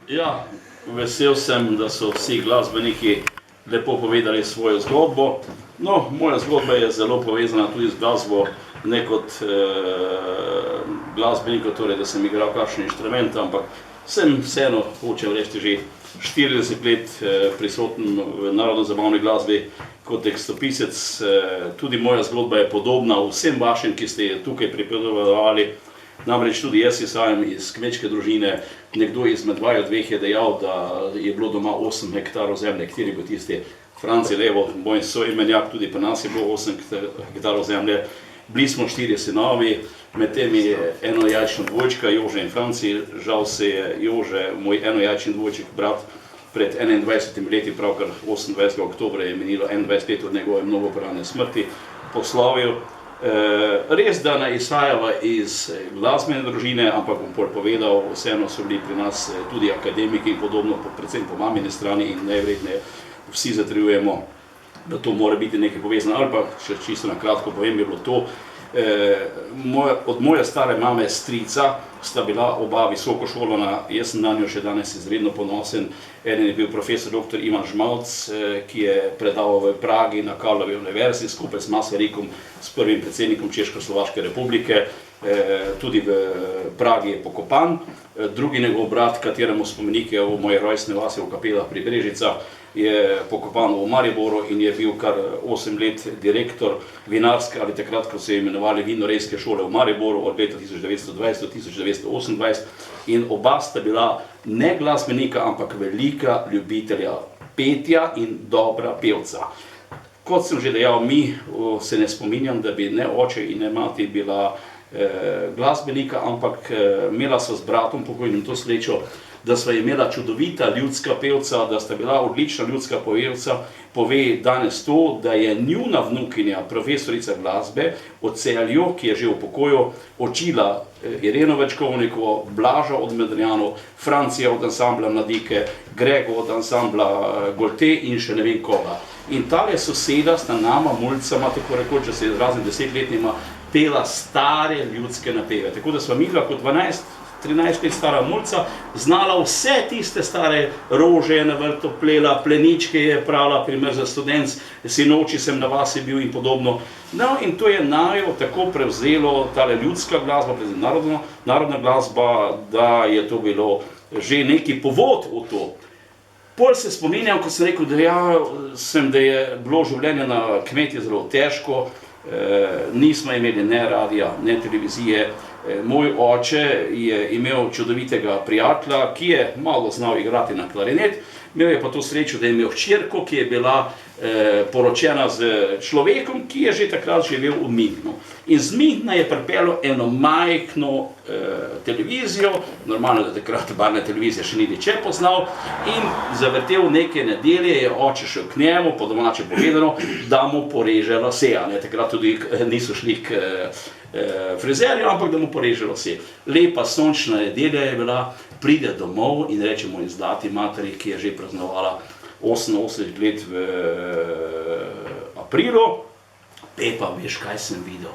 Ja, vesel sem, da so vsi glasbeniki lepo povedali svojo zgodbo. No, moja zgodba je zelo povezana tudi z glasbo, ne kot glasbenik, torej da sem igral kakšen inštrument, ampak sem vseeno, hočem reči, že 40 let prisoten v narodno-zabavni glasbi kot tekstopisec. Tudi moja zgodba je podobna vsem vašim, ki ste tukaj pripovedovali. Namreč tudi jaz izhajam iz kmečke družine. Nekdo izmed vaju dveh je dejal, da je bilo doma 8 hektarov zemlje, kateri bo tisti Franci Levo, moj soimenjak, tudi pri nas je bilo 8 hektarov zemlje. Bili smo 4 sinovi, med temi je enojajčna dvojčka, Jože in Franci. Žal se je Jože, moj enojajčni dvojček brat, pred 21 leti, pravkar 28. oktobra je minilo 21 let od njegove mnogobrane smrti, poslovil. Res, da ne izhajava iz glasbene družine, ampak bom povedal, vseeno so bili pri nas tudi akademiki in podobno, predvsem po mamini strani, in najverjetneje vsi zatrjujemo, da to mora biti nekaj povezano. Ali pa, še čisto na kratko povem, je bilo to, od moje stare mame strica sta bila oba visoko šolana, jaz sem na njo še danes izredno ponosen. Eden je bil profesor dr. Ivan Žmalc, ki je predaval v Pragi na Karlovi univerzi skupaj s Masarikom, s prvim predsednikom Češko-Slovaške republike, tudi v Pragi je pokopan. Drugi njegov brat, kateremu spomenik je v moje rojstne vasi v Kapelah pri Brežicah, je pokopan v Mariboru in je bil kar 8 let direktor vinarske, ali takrat, ko se je imenovali vinorejske šole v Mariboru, od leta 1920 do 1928, in oba sta bila ne glasbenika, ampak velika ljubitelja petja in dobra pevca. Kot sem že dejal, mi se ne spominjam, da bi ne oče in ne mati bila glasbenika, ampak imela so z bratom pokojnim to srečo, da sva imela čudovita ljudska pevca, da sta bila odlična ljudska pevca. Pove danes to, da je njuna vnukinja, profesorica glasbe od Celju, ki je že v pokoju, učila Ireno Večkovnikovo, Blaža od Medrjanov, Francija od ansambla Mladike, Grego od ansambla Golte in še ne vem koga. In tale soseda sta nama, mulcama, tako rekoč, če se izrazim 10-letnima, pela stare ljudske napeve. Tako da sva midva kot 13 let stara mulca znala vse tiste stare rože na vrtu plela, pleničke je prala, primer za študenc, sinoči sem na vasi bil in podobno. No, in to je najo tako prevzelo tale ljudska glasba, narodna glasba, da je to bilo že neki povod v to. Pol se spominjam, ko sem rekel, da je bilo življenje na kmetiji zelo težko, nismo imeli ne radija, ne televizije. Moj oče je imel čudovitega prijatelja, ki je malo znal igrati na klarinet, imel je pa to srečo, da je imel hčerko, ki je bila poročena z človekom, ki je že takrat živel v Münchnu. In z Münchna je pripeljal eno majhno televizijo, normalno, da takrat barne televizije še ni niče poznal, in zavrtel neke nedelje, je oče šel k njemu, po domače povedano, da mu poreže lase. Takrat tudi niso šli k frizerju, ampak da mu poreže lase. Lepa sončna nedelja je bila, pride domov in reče moji zlati materi, ki je že praznovala 88 let v aprilu, Pepa, veš, kaj sem videl?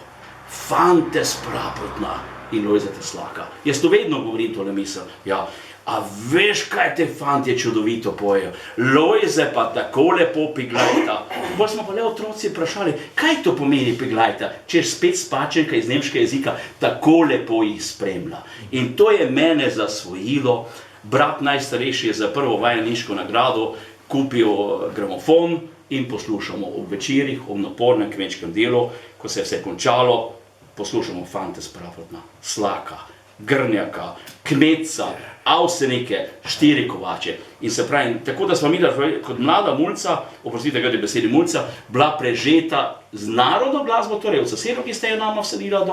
Fante spraprotna in Lojzeta Slaka. Jaz to vedno govorim, tole misel. Ja, a veš, kaj te fantje čudovito pojejo? Lojze pa tako lepo piglajta. Bolj smo pa le otroci vprašali, kaj to pomeni piglajta, če je spet spačenka iz nemškega jezika, tako lepo jih spremlja. In to je mene zasvojilo. Brat najstarejši je za prvo vajeniško nagrado kupil gramofon in poslušamo ob večerih, ob napornem kmečkem delu, ko se je vse končalo, poslušamo Fante spraprotna, Slaka, Grnjaka, Kmetca, Avsenike, 4 kovače. In se pravi, tako da smo mi, kot mlada mulca, oprostite, kaj je besedi mulca, bila prežeta z narodno glasbo, torej od sosedov, ki ste jo nama vsadila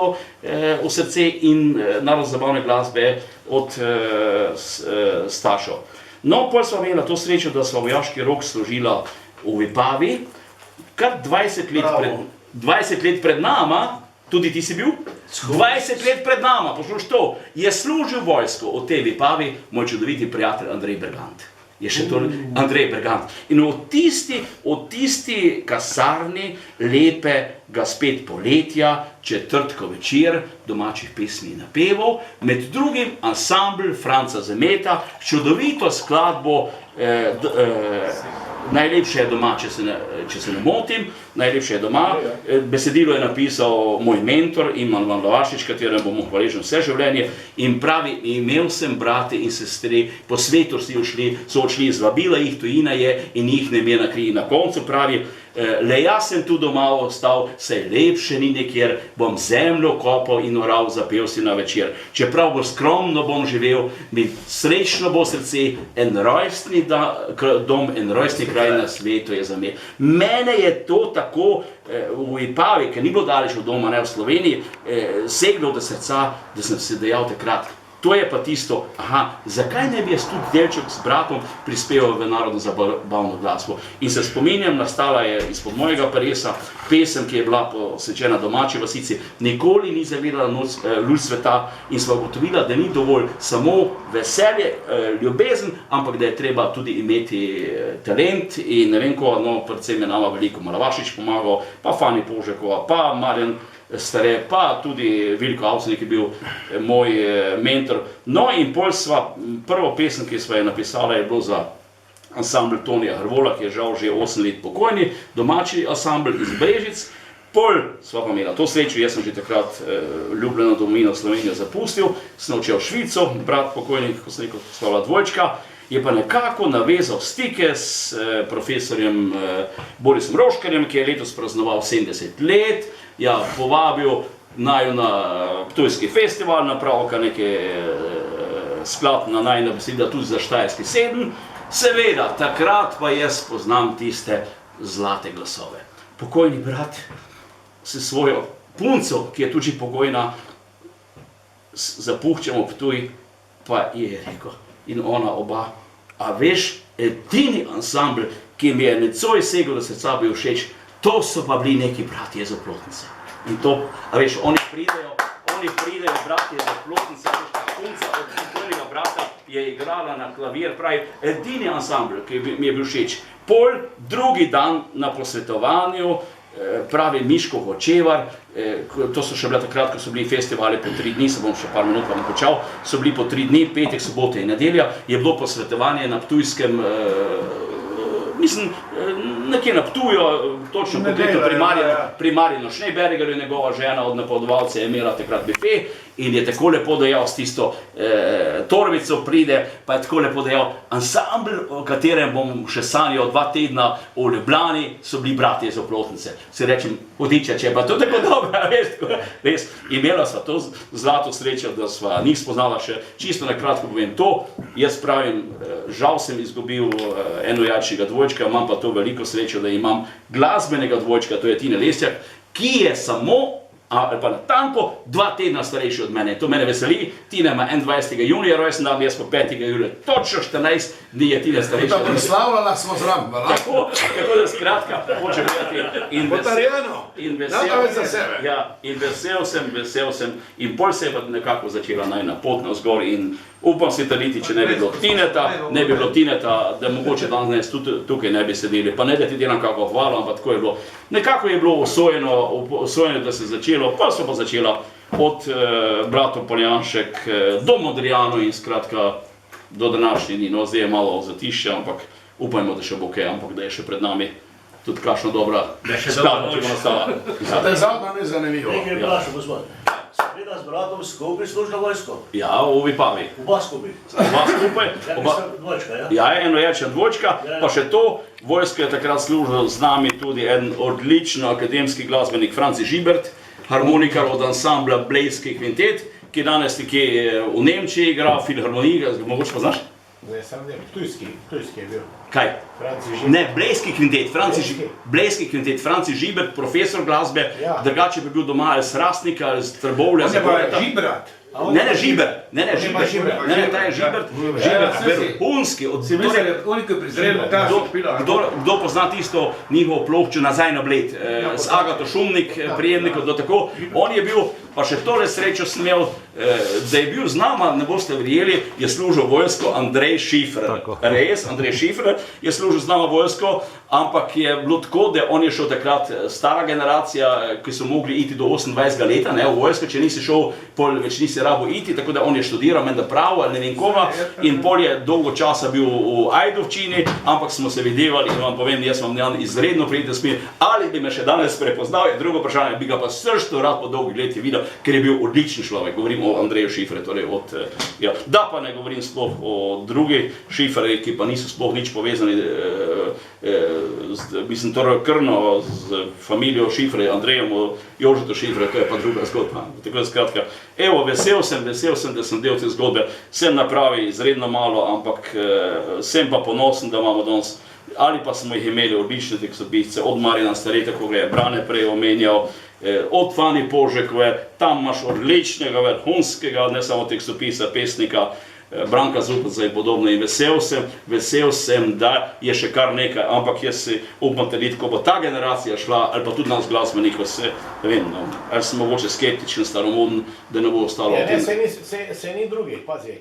v srce, in narodno-zabavne glasbe od staršev. No, pol smo imela to srečo, da smo vojaški rok služila v Vipavi, kar 20 let pred nama, tudi ti si bil? 20 let pred nama, poslušaj to, je služil vojsko v tej Vipavi moj čudoviti prijatelj Andrej Bergant. je še to Andrej Bergant. In od tisti kasarni lepega spet poletja, četrtkov večer, domačih pesmi in napevov, med drugim ansambl Franca Zemeta, čudovito skladbo Najlepše je doma, če se ne motim, najlepše je doma. Besedilo je napisal moj mentor Iman Van Lavašič, katerem bom hvaležen vse življenje, in pravi, imel sem brate in sestre, po svetu so odšli, zvabila jih tujina je in jih ne me nakri. Na koncu pravi, le jaz sem tu doma ostal, saj lepše ni nekjer, bom zemljo kopal in oral, zapel si na večer. Čeprav bo skromno bom živel, mi srečno bo srce, en rojstni dom, en rojstni kraj na svetu je za me. Mene je to tako v Ipavi, ker ni bilo daleč od doma, ne v Sloveniji, seglo do srca, da sem se dejal takrat, to je pa tisto, zakaj ne bi jaz tudi delček s bratom prispeval v narodno zabavno glasbo. In se spominjam, nastala je izpod mojega peresa pesem, ki je bila posvečena domači vasici, nikoli ni zavirala luč sveta in sva ugotovila, da ni dovolj samo veselje, ljubezen, ampak da je treba tudi imeti talent in ne vem ko, no, predvsem je nama veliko Malavašič pomagal, pa Fani Požekova, pa Marjan Stare, pa tudi Vilko Avsenik je bil moj mentor. No in pol sva, prvo pesem, ki sva je napisala, je bilo za ansambl Tonija Hrvola, ki je žal že 8 let pokojni, domači ansambl iz Brežic. Pol sva pa imela to srečo, jaz sem že takrat ljubljeno domovino Slovenijo zapustil, sem odšel v Švico, brat pokojnik, ko sem rekel, sva bila dvojčka, je pa nekako navezal stike s profesorjem Borisom Roškarjem, ki je letos praznoval 70 let, ja, povabil naju na Ptujski festival, napravil kar neke sklad na najina besedila tudi za Štajerski 7. Seveda, takrat pa jaz poznam tiste zlate glasove. Pokojni brat se svojo punco, ki je tudi pokojna, zapuščamo Ptuj, pa je rekel, in ona oba, a veš, edini ansambl, ki mi je necoj segel do srca bil všeč, to so pa bili neki bratje iz Oplotnice. In to, a veš, oni pridejo, bratje iz Oplotnice, punca od pokojnega brata je igrala na klavir, pravi, edini ansambl, ki mi je bil všeč. Pol drugi dan na posvetovanju, pravi Miško Hočevar, to so še bile takrat, ko so bili festivali po 3 dni, se bom še par minut vam počal, so bili po 3 dni, petek, sobota in nedelja, je bilo posvetovanje na Ptujskem, mislim, nekje na Ptuju, točno konkretno pri Marjanu Schneibergerju, njegova žena od napovedovalca je imela takrat bife in je tako lepo dejal s tisto torbico pride, pa je tako lepo dejal, ansambl, o katerem bom še sanjal 2 tedna v Ljubljani, so bili bratje iz Oplotnice. Si rečem, hodiče, če pa to tako dobro, veš, imela sva to zlato srečo, da sva njih spoznala še, čisto na kratko povem to, jaz pravim, žal sem izgubil enojajčnega dvojčka, imam pa to veliko srečo, da imam glasbenega dvojčka, to je Tine Lesjak, ki je samo, ali pa natanko 2 tedna starejši od mene. To mene veseli, Tina ima 21. junija rojsten dan, jaz pa 5. julija. Točno 14 dni je Tina starejša. Da proslavljala smo zraven, tako da skratka, hočem gledati in vesel sem in pol se je pa nekako začela najna pot navzgor in upam si trditi, če ne bi bilo Tineta, da mogoče danes tukaj ne bi sedeli, pa ne da ti delam kako hvalo, ampak tako je bilo. Nekako je bilo osvojeno, da se je začelo, pa so pa začela od bratov Poljanšek do Modrijano in skratka do današnji dni. No, zdaj je malo zatišče, ampak upajmo, da še bo kaj, ampak da je še pred nami tudi kakšna dobra skladba, če bo nastala. To je zadnja nezanimivo. Nekaj vprašal, gospod. Seveda z bratom skupaj služila vojsko? Ja, v Vipavi. Oba skupaj? Oba skupaj. Dvojčka, ja? Ja, enojajčna dvojčka, pa še to, vojsko je takrat služil z nami tudi en odlično akademski glasbenik Franci Žibert, harmonikar od ansambla Blejski kvintet, ki danes nekje v Nemčiji igra, filharmonija, mogoče pa znaš? Ne, sam ne, Ptujski je bil. Kaj? Franci Žibert. Ne, Blejski kvintet, Franci Žibert, profesor glasbe, drugače bi bil doma iz Hrastnika, iz Trbovlja. On je pa Žibrat. Ne, Žibert, ta je Žibert, vrhunski, kdo pozna tisto njihovo ploščo Nazaj na Bled, s Agato Šumnik, prijemnikov, do tako, on je bil pa še tole srečo sem imel, da je bil z nama, ne boste verjeli, je služil vojsko Andrej Šifer. Res, Andrej Šifer je služil z nama vojsko, ampak je bilo tako, da on je šel takrat stara generacija, ki so mogli iti do 28 leta, ne, v vojsko, če nisi šel, pol več nisi rabo iti, tako da on je študiral menda pravo ali ne vem koma in pol je dolgo časa bil v Ajdovčini, ampak smo se videvali in vam povem, jaz vam njan izredno prijeten smir, ali bi me še danes prepoznal, je drugo vprašanje, bi ga pa srčno rad po dolgih letih videl, ker je bil odličen človek, govorim o Andreju Šiferju, torej ja, da pa ne govorim sploh o drugih Šiferjih, ki pa niso sploh nič povezani, mislim, torej krno z familijo Šiferja, Andrejem, Jožetu Šiferju, to je pa druga zgodba. Tako da skratka, evo, vesel sem, da sem del te zgodbe, sem napravil izredno malo, ampak sem pa ponosen, da imamo danes, ali pa smo jih imeli odlične tekstopisce, od Marjana Stareta, ko ga je Brane prej omenjal, od Fani Požekove, tam imaš odličnega, vrhunskega, ne samo tekstopisa, pesnika, Branka Zupca in podobno in vesel sem, da je še kar nekaj, ampak jaz si upam trditi, ko bo ta generacija šla, ali pa tudi nas glasbenikov, ne vem, no, ali sem mogoče skeptičen, staromoden, da ne bo ostalo. Ne, se ni drugih, pazi.